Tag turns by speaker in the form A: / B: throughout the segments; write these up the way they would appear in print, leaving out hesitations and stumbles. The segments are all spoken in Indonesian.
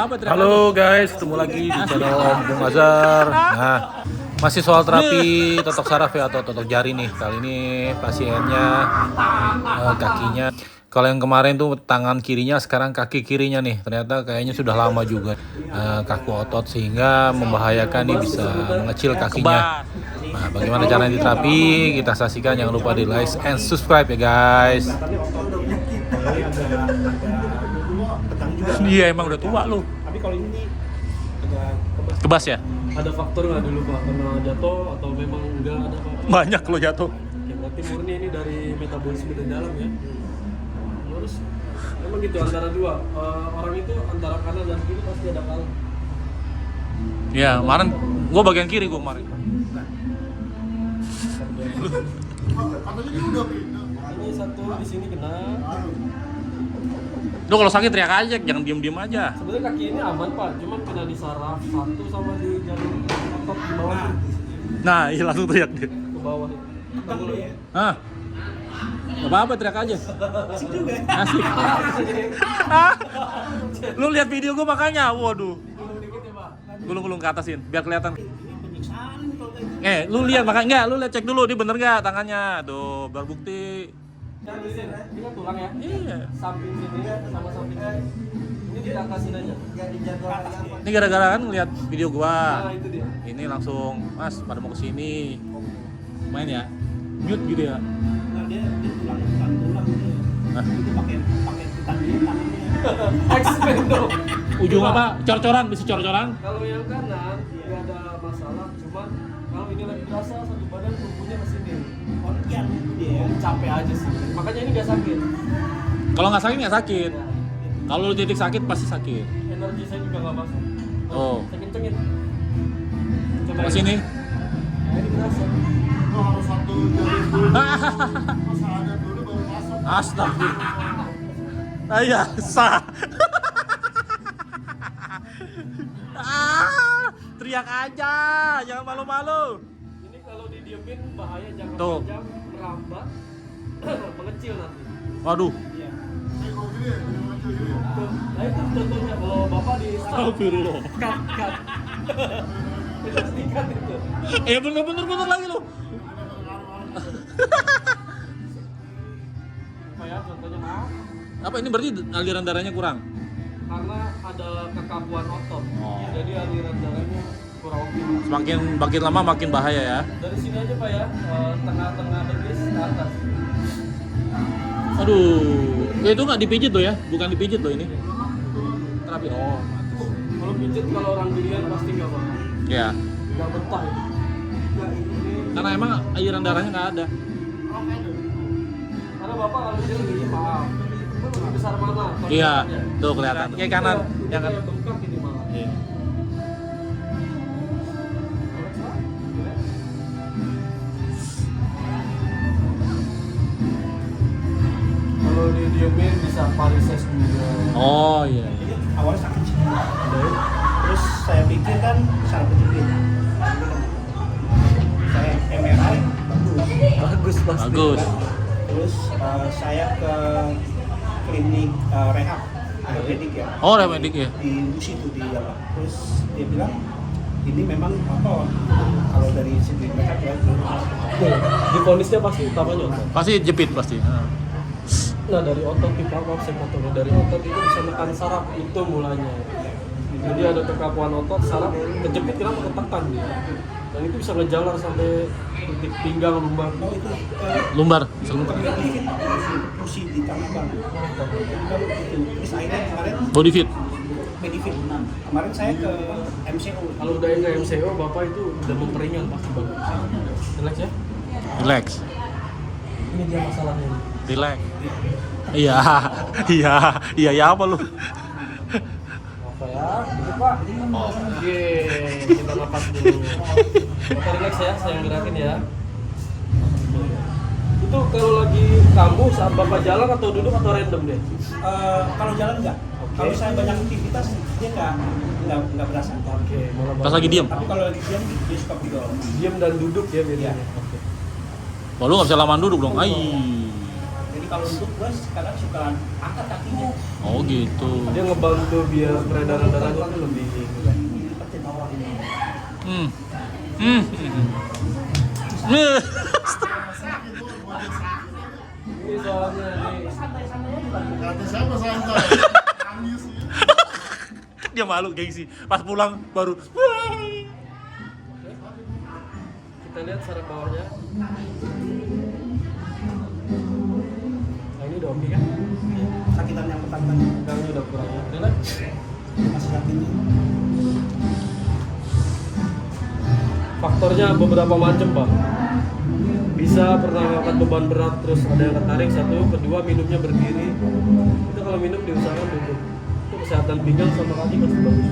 A: Halo guys, ketemu lagi di channel Om Bung Azhar. Nah, masih soal terapi totok saraf ya atau totok jari nih. Kali ini pasiennya kakinya. Kalau yang kemarin tuh tangan kirinya, sekarang kaki kirinya nih. Ternyata kayaknya sudah lama juga kaku otot sehingga membahayakan nih, bisa mengecil kakinya. Nah, bagaimana caranya diterapi? Kita saksikan, jangan lupa di like and subscribe ya guys. Iya, emang udah tua lu.
B: Tapi kalau ini agak
A: Kebas ya?
B: ada faktor nggak dulu Pak? Karena jatuh atau memang enggak ada Pak?
A: Banyak lo jatuh.
B: Ya, berarti murni ini dari metabolisme dari dalam ya. Terus memang gitu antara dua orang itu antara kanan dan kiri pasti ada kalah.
A: Iya, kemarin gua bagian kiri gua kemarin.
B: Ini satu di sini kena.
A: Lu kalau sakit teriak aja, jangan diem-diem aja.
B: Sebenarnya kaki ini aman Pak, cuma kena di saraf satu sama di jalur otot di bawah
A: Nah, iya langsung teriak dia.
B: ke bawah.
A: Hah? Gak apa-apa, teriak aja.
B: Asik juga.
A: Asik. Lu lihat video gua makanya, waduh. Gulung-gulung ke atasin, biar kelihatan. Lu lihat makanya, lu lihat cek dulu, dia bener nggak tangannya. Tuh, biar bukti.
B: Ini kan tulang ya?
A: Iya.
B: Samping sini sama samping sini. Ini ditakasin aja.
A: Ini gara-gara kan ngeliat video gua.
B: Nah, itu dia.
A: Ini langsung, Mas, pada mau kesini. Main ya? Mute gitu ya?
C: Nah, dia tulang
A: Hah?
C: itu pakai tangannya.
B: Expand dong.
A: Ujung apa? Cor-coran, bisa cor-coran?
B: Kalau yang kanan nggak ada masalah, cuman kalau ini lagi berasa satu badan tumbuhnya ke sini.
C: Oh, yang itu dia.
B: Capek aja sih. Makanya ini nggak sakit.
A: Kalau nggak sakit nggak sakit. Kalau lu titik sakit pasti sakit.
B: Energi saya juga nggak masuk.
A: Oh.
B: Saya kencengin. Coba
A: Ke sini.
B: Nah, ini berasa.
C: Harus satu jari dulu. Masa ada dulu baru masuk.
A: Astagfirullah. Ayah, sah. Teriak aja, jangan malu-malu.
B: Ini kalau didiemin bahaya, jangan
A: Tuh.
B: panjang, merambat, mengecil nanti.
A: Waduh.
B: Iya.
C: Ini kalau gini, ini macam gini.
B: Tuh. Nah itu contohnya kalau bapak di
A: Astagfirullah.
B: cut. Itu dikat itu.
A: Bener lagi lu.
B: Apa ya contohnya maaf?
A: Apa ini berarti aliran darahnya kurang?
B: Karena ada kekakuan otot.
A: Oh.
B: Jadi aliran darahnya kurang optimal.
A: Makin lama makin bahaya ya.
B: Dari sini aja Pak ya, tengah-tengah betis ke atas.
A: Aduh, itu nggak dipijit loh ya, bukan dipijit loh ini. Terapi. Oh,
B: Kalau pijit kalau orang dilihat pasti nggak apa.
A: ya.
B: Nggak betah itu.
A: Karena emang aliran darahnya nggak ada.
B: Karena bapak kalau dia gini maaf. Lebih besar mana?
A: Iya, tuh kelihatan. Kayak kanan, yang kan.
B: Kayak bengkak ini malah.
A: Iya.
B: Kalau didiemin bisa varises juga.
A: Oh iya.
C: Jadi awalnya sakit sih. Terus saya pikir kan saraf kejepit. Saya MRI bagus.
A: Bagus.
C: Terus saya ke klinik rehab ortopedik ya.
A: Oh, remedik ya.
C: Di situ di apa? Terus dia bilang ini memang apa? Kalau dari segi rehab ya.
B: Di vonisnya pasti utamanya otot.
A: Pasti jepit pasti.
B: Nah dari otot di maaf saya potong. Dari otot itu bisa menekan saraf itu mulanya. Jadi ada kekakuan otot, saraf kejepit kenapa ketekan dia. Dan itu bisa ngejalar sampai titik pinggang lumbar.
C: Oh itu
A: Lumbar. Lumbar.
C: fusi di tangan bang. Terus akhirnya kemarin
A: Body fit.
C: benefit. Kemarin saya ke MCO.
B: Kalau udah ke MCO, bapak itu udah memperingan pasti bagus. Relax ya.
A: Relax.
B: Ini dia masalahnya.
A: Relax. Iya. Iya apa lu?
B: Apa ya? Itu Pak. Oke, kita lepas dulu. Bapak relax ya, saya yang gerakin ya. Itu kalau lagi kambuh saat bapak jalan atau duduk atau random deh?
C: Kalau jalan enggak. Kalau saya banyak aktivitas dia enggak berasa.
B: Oke, malah
A: Pas lagi diem.
C: Tapi kalau lagi diam dia suka pidol.
B: diem dan duduk ya biasanya.
C: Iya.
B: Oke.
A: Wah, lu nggak bisa lamaan duduk dong. Ai.
C: Jadi kalau untuk bos kadang suka angkat kakinya.
A: Oh gitu.
B: Dia ngebantu biar peredaran darahnya tuh lebih.
C: Seperti bawah ini.
A: Hmm. Hmm.
B: Ini soalnya nih.
D: Kata siapa santai? Nangis.
A: Dia malu gengsi. Pas pulang baru.
B: Kita lihat saraf bawahnya. Nah, ini udah oke kan?
C: Sakitan yang pertama tadi
B: Tegangnya udah kurang ya. Relax.
C: masih sakit nih.
B: Faktornya beberapa macam, Pak. Bisa pernah angkat beban berat terus ada yang ketarik satu, kedua minumnya berdiri. Itu kalau minum diusahakan duduk. Itu kesehatan pinggang sama kaki pasti bagus.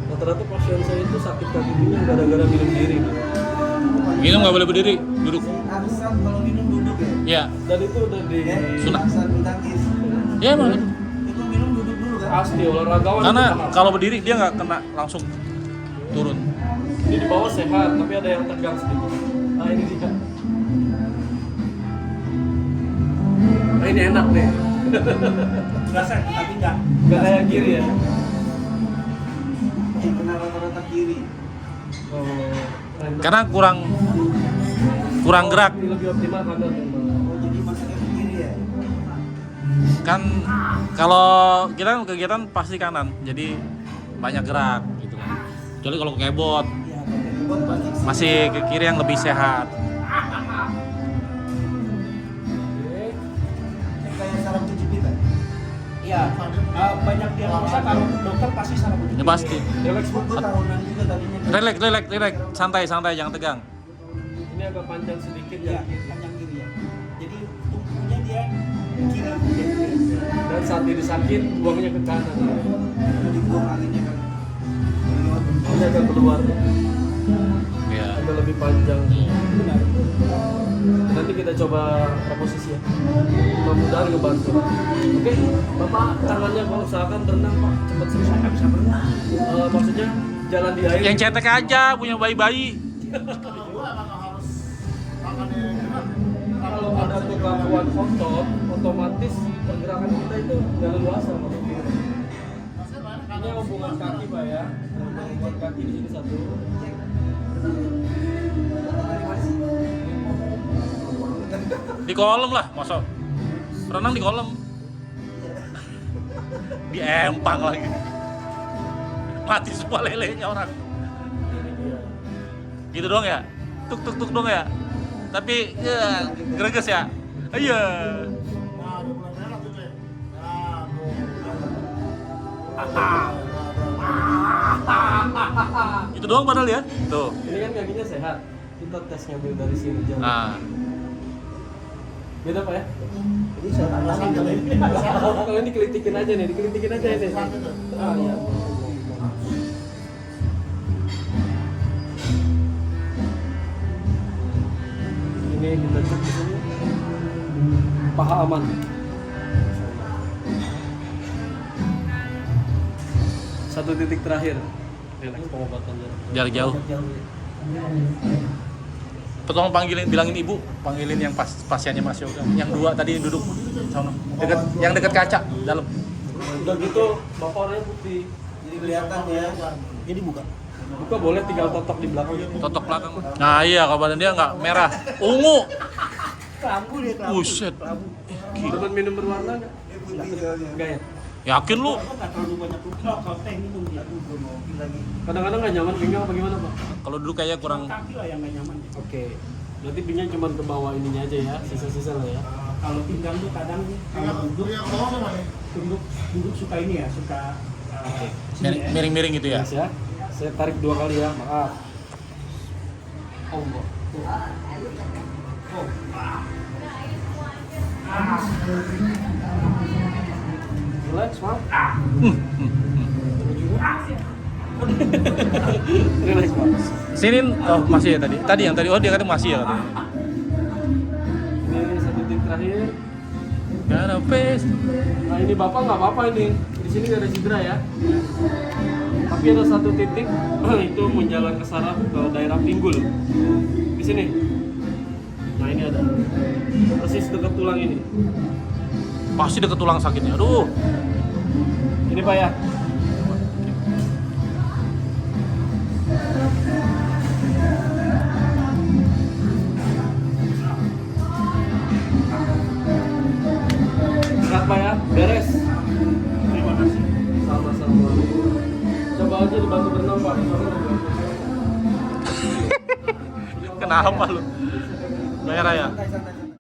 B: Rata-rata pasien saya itu sakit kaki pinggang gara-gara minum diri.
A: Minum nggak boleh berdiri, duduk.
C: Arisan kalau minum duduk ya.
A: Ya.
B: Dan itu udah di
A: Sunat.
C: Arisan tangkis.
A: Ya emang.
C: Itu minum duduk dulu kan.
B: pasti olahragawan.
A: Karena
B: itu paham.
A: kalau berdiri dia nggak kena langsung turun.
B: Ini di bawah sehat, tapi ada yang tegang sedikit. Nah ini dia. Nah ini enak nih.
C: Berasa tapi enggak.
B: Gak kayak kiri ya.
C: Kena rata-rata kiri.
B: Oh, enak.
A: Karena kurang gerak.
B: Ini lebih optimal kanan.
C: Oh jadi masaknya ke kiri ya.
A: Kan kalau kita kegiatan pasti kanan, jadi banyak gerak gitu kan. Kecuali kalau kebot
C: Iya, kalau buat pasti sih.
A: masih ke kiri yang lebih sehat.
C: Kayak saraf kejepitan. Iya. Banyak yang bisa kalau dokter pasti saraf kejepitan.
A: Ya pasti.
B: Relax Bu.
C: Gue tahunan juga tadinya.
A: Relax, santai, jangan tegang.
B: Ini agak panjang sedikit
C: Iya,
B: ya.
C: panjang kiri ya. Jadi tumpunya dia kiri.
B: Dan saat diri sakit, buangnya ke kanan.
C: Jadi buang anginnya kan.
B: Ini agak keluar,
A: Ya.
B: agak lebih panjang.
C: Benar.
B: Nanti kita coba reposisi ya. Mudah-mudahan ngebantu. Oke, Bapak tangannya kalau usahakan berenang Pak, cepat sembuh.
C: Nggak bisa berenang.
B: Maksudnya jalan di air.
A: Yang cetek aja punya bayi-bayi.
D: Kedua emang harus makan yang gimana?
B: Kalau ada kegangguan otot, otomatis pergerakan kita itu nggak leluasa. Ini hubungan kaki Pak ya. Hubungan kaki di sini satu.
A: Di kolam lah, masa renang di kolam. Di empang lagi. Mati semua lelenya orang. Gitu dong ya? Tuk dong ya? Tapi ya greges ya? Iya.
D: Nah, udah mulai merah tuh deh.
A: Itu doang padahal ya? Tuh.
B: Ini kan kakinya sehat. Kita tes ngambil dari sini jalan.
A: Nah,
B: Beda Pak ya?
C: Jadi saya tandasin kalau ini.
B: Kalau ini dikelitikin aja nih, dikelitikin aja ini. Ah iya. Ini kita cek di sini. Paha aman. Satu titik terakhir. Relax pengobatannya.
A: jarak jauh. Tolong bilangin ibu, panggilin yang pasiennya Mas Yoga. Yang dua tadi yang duduk sana, yang dekat kaca dalam.
B: Udah gitu, bapak orangnya putih.
C: Jadi kelihatan ya. Jadi buka.
B: Buka boleh, tinggal totok di belakang.
A: Totok belakang. Nah iya, kalau badan dia nggak merah, ungu.
C: Kelambu dia kelambu.
A: Buset.
B: Teman minum berwarna nggak?
C: Dia putih soalnya.
B: Enggak ya?
A: Yakin lu?
C: Aku nggak terlalu banyak putih. Kalau teh minum dia tuh belum ngopi lagi.
B: Kadang-kadang nggak nyaman pinggang apa gimana Pak?
A: Kalau dulu kayaknya kurang.
C: Kaki lah yang nggak nyaman.
B: Oke. Berarti pinggang cuma ke bawah ininya aja ya, sisa-sisa lah ya.
C: Kalau pinggang tuh kadang kalau duduk
D: Yang bawah sama nih.
C: duduk suka ini ya, suka sini ya.
A: Miring-miring gitu ya.
B: Yes, ya. Saya tarik 2 kali ya, maaf. Oh enggak. Relax, Pak. Relax, Pak.
A: Sini, oh masih ya tadi. Tadi oh dia kata masih ya katanya.
B: Ini satu titik terakhir.
A: Karena pes.
B: Nah ini bapak nggak apa-apa ini. Di sini nggak ada cedera ya. Tapi ada satu titik itu menjalan ke saraf ke daerah pinggul. Di sini. Nah ini ada. Persis dekat tulang ini.
A: Pasti deket tulang sakitnya. Aduh.
B: Ini Pak ya. Berat Pak ya, beres.
C: Terima kasih.
B: Sama-sama. Coba aja dibantu berenang Pak.
A: Kenapa lu? Daerah ya?
C: Santai, santai.